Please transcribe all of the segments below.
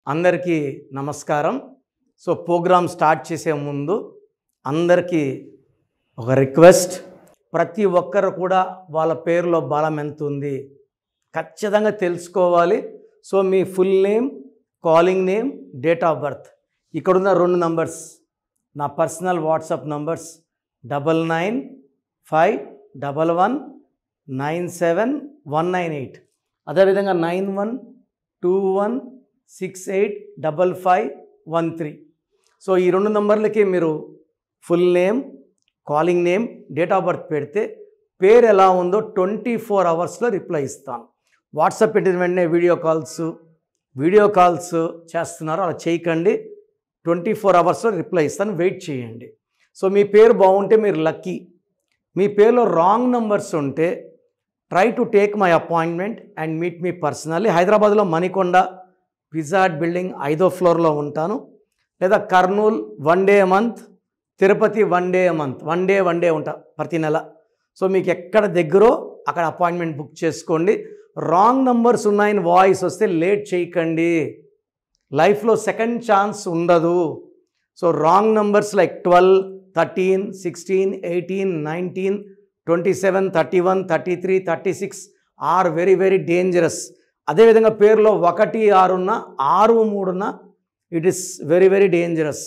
అందరికీ నమస్కారం. So programme start చేసే ముందు అందరికీ ఒక రిక్వెస్ట్, ప్రతి ఒక్కరు కూడా వాళ్ళ పేరులో బలం ఎంత ఉంది ఖచ్చితంగా తెలుసుకోవాలి. So me full name, calling name, date of birth, ఇక్కడున్న 2 నంబర్స్ నా పర్సనల్ వాట్సాప్ నంబర్స్ 9951197198, అదేవిధంగా 9121685513. సో ఈ 2 నంబర్లకి మీరు full name, calling name, date of birth పెడితే పేరు ఎలా ఉందో 24 అవర్స్లో రిప్లై ఇస్తాను. వాట్సాప్ పెట్టిన వెంటనే వీడియో కాల్స్ చేస్తున్నారు, అలా చేయకండి. 24 అవర్స్లో రిప్లై ఇస్తాను, వెయిట్ చేయండి. సో మీ పేరు బాగుంటే మీరు లక్కీ. మీ పేరులో రాంగ్ నంబర్స్ ఉంటే try to take my appointment and meet me personally. హైదరాబాద్లో మణికొండ పిజ్జా హట్ బిల్డింగ్ 5వ ఫ్లోర్లో ఉంటాను, లేదా Kurnool 1 day a month, Tirupati 1 day a month, 1 day ఉంటా ప్రతి నెల. సో మీకు ఎక్కడ దగ్గరో అక్కడ అపాయింట్మెంట్ బుక్ చేసుకోండి. రాంగ్ నంబర్స్ ఉన్నాయని వాయిస్ వస్తే లేట్ చేయకండి, లైఫ్లో సెకండ్ ఛాన్స్ ఉండదు. So wrong numbers like 12, 13, 16, 18, 19, 27, 31, 33, 36 are very very dangerous. అదేవిధంగా పేరులో 1, 6 ఉన్న, 6, 3 ఉన్న, it is very very dangerous.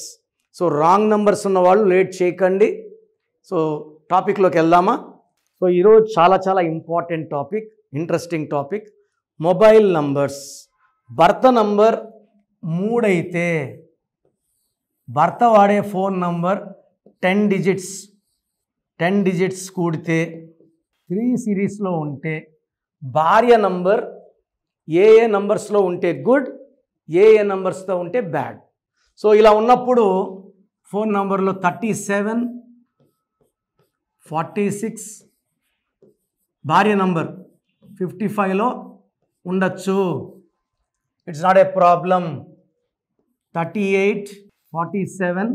So wrong numbers ఉన్న వాళ్ళు లేట్ చేయకండి. సో టాపిక్లోకి వెళ్దామా? సో ఈరోజు చాలా important topic, interesting topic, mobile numbers. భర్త నంబర్ 3 అయితే భర్త వాడే ఫోన్ నంబర్ 10 డిజిట్స్ కూడితే 3 సిరీస్లో ఉంటే, భార్య నంబర్ ఏ నంబర్స్లో ఉంటే గుడ్, ఏ నంబర్స్తో ఉంటే బ్యాడ్. సో ఇలా ఉన్నప్పుడు ఫోన్ నంబర్లో 37, 46, భార్య నంబర్ 55లో ఉండొచ్చు, ఇట్స్ నాట్ ఏ ప్రాబ్లం. 38, 47,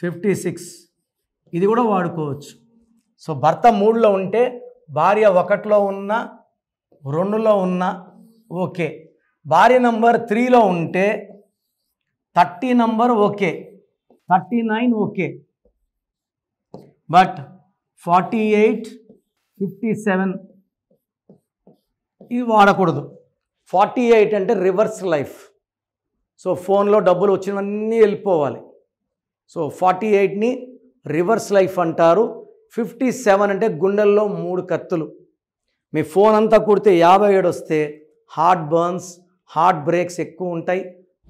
56 ఇది కూడా వాడుకోవచ్చు. సో భర్త 3లో ఉంటే, భార్య 1లో ఉన్న, 2లో ఉన్న ఓకే. భార్య నంబర్ 3లో ఉంటే 30 నంబర్ ఓకే, 39 ఓకే, బట్ 48, 57 ఇది వాడకూడదు. 48 అంటే రివర్స్ లైఫ్. సో ఫోన్లో డబ్బులు వచ్చినవన్నీ వెళ్ళిపోవాలి. సో 48ని రివర్స్ లైఫ్ అంటారు. 57 అంటే గుండెల్లో 3 కత్తులు. మీ ఫోన్ అంతా కుడితే 57 వస్తే హార్ట్ బర్న్స్, హార్ట్ బ్రేక్స్ ఎక్కువ ఉంటాయి,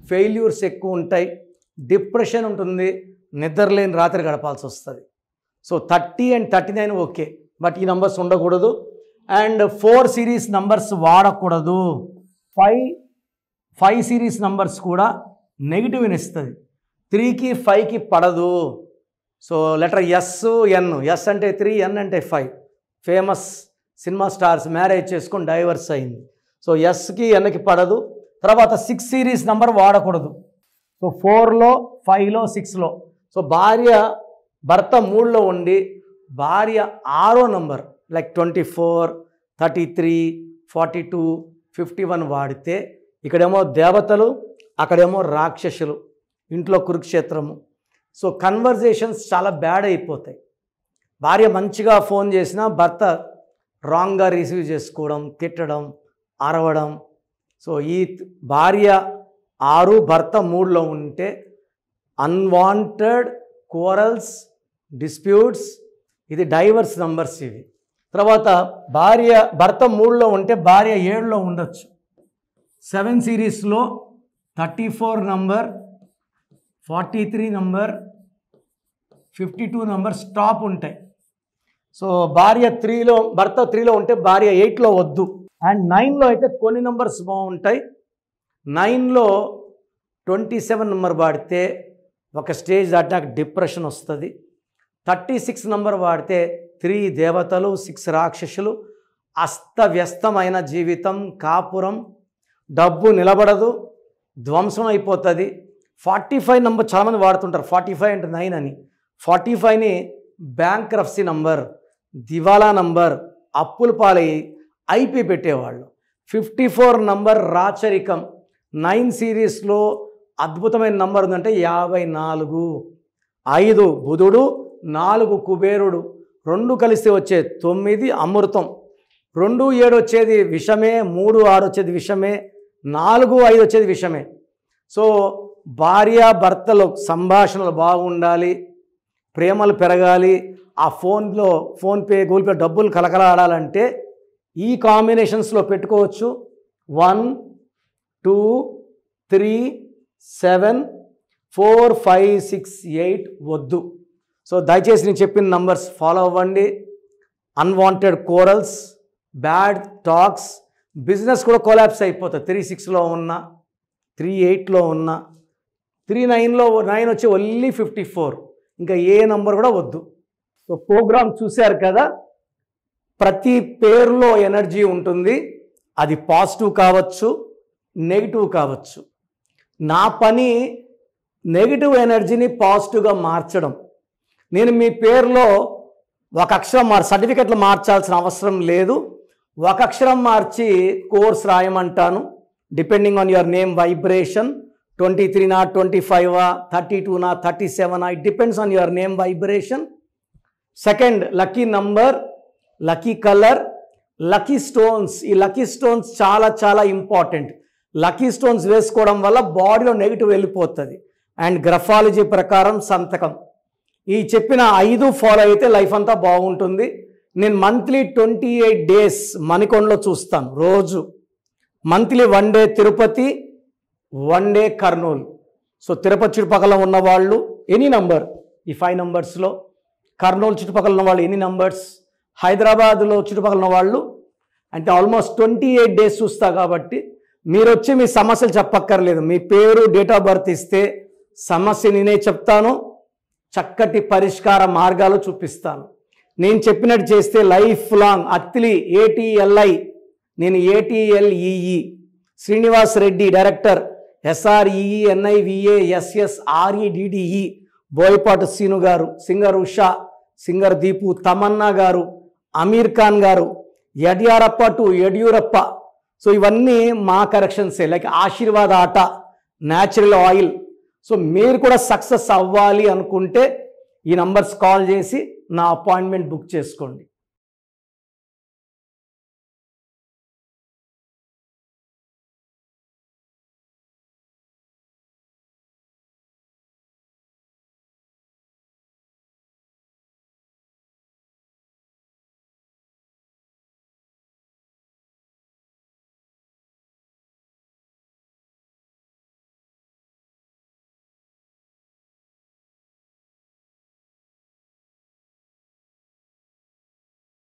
ఫెయిల్యూర్స్ ఎక్కువ ఉంటాయి, డిప్రెషన్ ఉంటుంది, నిద్రలేని రాత్రి గడపాల్సి వస్తుంది. సో 30 and 39 ఓకే, బట్ ఈ నంబర్స్ ఉండకూడదు. అండ్ 4 సిరీస్ నంబర్స్ వాడకూడదు. 5 సిరీస్ నంబర్స్ కూడా నెగిటివ్ని ఇస్తుంది. 3కి 5కి పడదు. సో లెటర్ ఎస్ అంటే 3, ఎన్ అంటే 5. ఫేమస్ సినిమా స్టార్స్ మ్యారేజ్ చేసుకొని డైవర్స్ అయింది. సో ఎస్కి ఎన్కి పడదు. తర్వాత 6 సిరీస్ నంబర్ వాడకూడదు. సో 4లో, 5లో, 6లో. సో భర్త 3లో ఉండి భార్య 6వ నంబర్ లైక్ 24, 33, 42, 51 వాడితే ఇక్కడేమో దేవతలు, అక్కడేమో రాక్షసులు, ఇంట్లో కురుక్షేత్రము. సో కన్వర్జేషన్స్ చాలా బ్యాడ్ అయిపోతాయి. భార్య మంచిగా ఫోన్ చేసినా భర్త రాంగ్గా రిసీవ్ చేసుకోవడం, తిట్టడం, అరవడం. సో ఈ భార్య 6, భర్త 3లో ఉంటే అన్వాంటెడ్ క్వారల్స్, డిస్ప్యూట్స్, ఇది డైవర్స్ నంబర్స్ ఇవి. తర్వాత భర్త 3లో ఉంటే భార్య 7లో ఉండొచ్చు. 7 సిరీస్లో 34 నంబర్, 43 నంబర్, 52 నంబర్ స్టాప్ ఉంటాయి. సో భర్త 3లో ఉంటే భార్య 8లో వద్దు. అండ్ 9లో అయితే కొన్ని నంబర్స్ బాగుంటాయి. 9లో 27 నంబర్ వాడితే ఒక స్టేజ్ దాటినాక డిప్రెషన్ వస్తుంది. 36 నంబర్ వాడితే 3 దేవతలు, 6 రాక్షసులు, అస్తవ్యస్తమైన జీవితం, కాపురం, డబ్బు నిలబడదు, ధ్వంసం అయిపోతుంది. 45 నంబర్ చాలామంది వాడుతుంటారు, 45 అంటే 9 అని. 45ని బ్యాంక్రప్సీ నంబర్, దివాలా నంబర్, అప్పుల పాలయ్యి ఐపీ పెట్టేవాళ్ళు. 54 నంబర్ రాచరికం, 9 సిరీస్లో అద్భుతమైన నంబర్ ఉందంటే 54. 5 బుధుడు, 4 కుబేరుడు, 2 కలిస్తే వచ్చే 9 అమృతం, 2 7 వచ్చేది విషమే, 3 6 వచ్చేది విషమే, 4 5 వచ్చేది విషమే. సో భార్యాభర్తలు సంభాషణలు బాగుండాలి, ప్రేమలు పెరగాలి, ఆ ఫోన్పే గూగుల్ పే డబ్బులు కలకలాడాలంటే ఈ కాంబినేషన్స్లో పెట్టుకోవచ్చు. 1 2 3 7 4 5 6 8 వద్దు. సో దయచేసి నేను చెప్పిన నంబర్స్ ఫాలో అవ్వండి. Unwanted corals, bad talks, business కూడా కొలాప్స్ అయిపోతుంది. 3 6లో ఉన్న, 3 8లో ఉన్న, 3 9లో 9 వచ్చి ఓన్లీ 54. ఇంకా ఏ నంబర్ కూడా వద్దు. సో ప్రోగ్రామ్ చూశారు కదా, ప్రతి పేరులో ఎనర్జీ ఉంటుంది. అది పాజిటివ్ కావచ్చు, నెగిటివ్ కావచ్చు. నా పని నెగిటివ్ ఎనర్జీని పాజిటివ్గా మార్చడం. నేను మీ పేరులో ఒక అక్షరం సర్టిఫికెట్లు మార్చాల్సిన అవసరం లేదు. ఒక అక్షరం మార్చి కోర్స్ రాయమంటాను. Depending on your name vibration, 23 25 32 37, it depends on your name vibration. Second, lucky number, lucky colour, lucky stones. ఈ లక్కీ స్టోన్స్ చాలా చాలా ఇంపార్టెంట్. లక్కీ స్టోన్స్ వేసుకోవడం వల్ల బాడీలో నెగిటివ్ వెళ్ళిపోతుంది. అండ్ గ్రఫాలజీ ప్రకారం సంతకం. ఈ చెప్పిన 5 ఫాలో అయితే లైఫ్ అంతా బాగుంటుంది. నేను మంత్లీ 28 డేస్ మణికొండలో చూస్తాను రోజు. Monthly 1 day Tirupati, 1 day Kurnool. So Tirupati చుట్టుపక్కల ఉన్నవాళ్ళు ఎనీ నంబర్, ఈ 5 నంబర్స్లో, కర్నూలు చుట్టుపక్కల ఉన్న వాళ్ళు ఎనీ నంబర్స్, హైదరాబాద్లో చుట్టుపక్కల ఉన్న వాళ్ళు అంటే ఆల్మోస్ట్ 28 డేస్ చూస్తా. కాబట్టి మీరు వచ్చి మీ సమస్యలు చెప్పక్కర్లేదు. మీ పేరు, డేట్ ఆఫ్ బర్త్ ఇస్తే సమస్య నేనే చెప్తాను, చక్కటి పరిష్కార మార్గాలు చూపిస్తాను. నేను చెప్పినట్టు చేస్తే లైఫ్ లాంగ్. అత్తిలి ATLI, నేను ATLEE, Srinivas Reddy director, SREENIVASSREDDE, Boyapati Seenu గారు, సింగర్ ఉషా, సింగర్ దీపు, తమన్నా గారు, అమీర్ ఖాన్ గారు, యడ్యారప్ప టు యడ్యూరప్ప. సో ఇవన్నీ మా కరెక్షన్సే. లైక్ ఆశీర్వాద్ ఆట, న్యాచురల్ ఆయిల్. సో మీరు కూడా సక్సెస్ అవ్వాలి అనుకుంటే ఈ నంబర్స్ కాల్ చేసి నా అపాయింట్మెంట్ బుక్ చేసుకోండి.